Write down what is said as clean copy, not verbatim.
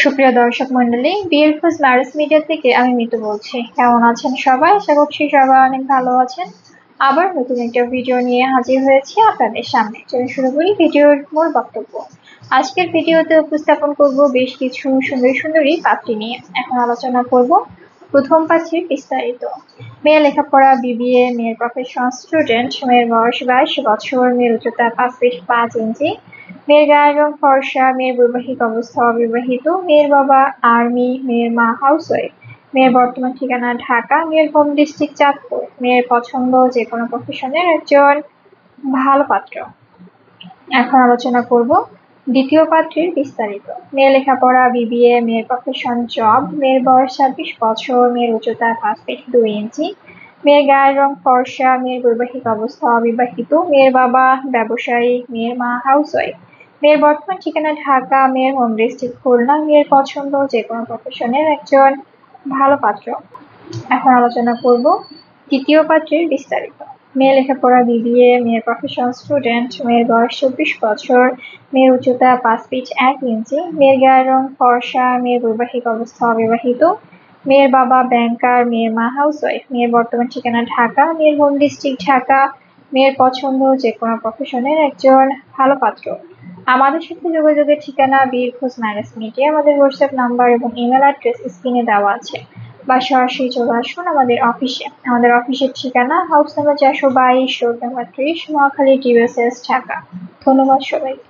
সুপ্রিয় দর্শক মন্ডলী, বিয়ের খোঁজ ম্যারেজ মিডিয়া থেকে আমি মিতু বলছি। কেমন আছেন সবাই? আশা করছি সবাই অনেক ভালো আছেন। আবার নতুন একটা ভিডিও নিয়ে হাজির হয়েছি আপনাদের সামনে। চলুন শুরু করি ভিডিওর মূল বক্তব্য। আজকের ভিডিওতে উপস্থাপন করব বেশ কিছু সুন্দরী পাত্রী নিয়ে। এখন আলোচনা করব প্রথম পাত্রীর বিস্তারিত। মেয়ের লেখাপড়া বিবিএ, মেয়ের প্রফেশন স্টুডেন্ট, মেয়ের বয়স 22 বছর, মেয়ের উচ্চতা 5 ফিট 5 ইঞ্চি, মেয়ের গায়ের রং ফর্সা, মেয়ের বৈবাহিক অবস্থা অবিবাহিত, মেয়ের বাবা আর্মি, মেয়ের মা হাউসওয়াইফ, মেয়ের বর্তমান ঠিকানা ঢাকা, মেয়ের হোম ডিস্ট্রিক্ট চাঁদপুর, মেয়ের পছন্দ যে কোনো প্রফেশনের একজন ভালো পাত্র। এখন আলোচনা করব দ্বিতীয় পাত্রীর বিস্তারিত। মেয়ের লেখাপড়া বিবিএ, মেয়ের প্রফেশন জব, মেয়ের বয়স 26 বছর, মেয়ের উচ্চতা 5 ফিট 2 ইঞ্চি, মেয়ের গায়ের রং ফর্সা, মেয়ের বৈবাহিক অবস্থা অবিবাহিত, মেয়ের বাবা ব্যবসায়ী, মেয়ের মা হাউসওয়াইফ, মেয়ের বর্তমান ঠিকানা ঢাকা, মেয়ের হোম ডিস্ট্রিক্ট খুলনা, মেয়ের পছন্দ যে কোনো প্রফেশনের একজন ভালো পাত্র। এখন আলোচনা করব তৃতীয় পাত্রীর বিস্তারিত। মেয়ের লেখাপড়া বিবিএ, মেয়ের প্রফেশন স্টুডেন্ট, মেয়ের বয়স 24 বছর, মেয়ের উচ্চতা 5 ফিট 1 ইঞ্চি, মেয়ের গায়ের রং ফর্সা, মেয়ের বৈবাহিক অবস্থা অবিবাহিত, মেয়ের বাবা ব্যাংকার, মেয়ের মা হাউসওয়াইফ, মেয়ের বর্তমান ঠিকানা ঢাকা, মেয়ের হোম ডিস্ট্রিক্ট ঢাকা, মেয়ের পছন্দ যে কোনো প্রফেশনের একজন ভালো পাত্র। আমাদের সাথে যোগাযোগের ঠিকানা বিয়ের খোঁজ ম্যারেজ মিডিয়া। আমাদের হোয়াটসঅ্যাপ নাম্বার এবং ইমেল অ্যাড্রেস স্ক্রিনে দেওয়া আছে, বা সরাসরি চলে আসুন আমাদের অফিসে। আমাদের অফিসের ঠিকানা house number 422, road number 30, Mohakhali, টিউএসএস, ঢাকা। ধন্যবাদ সবাইকে।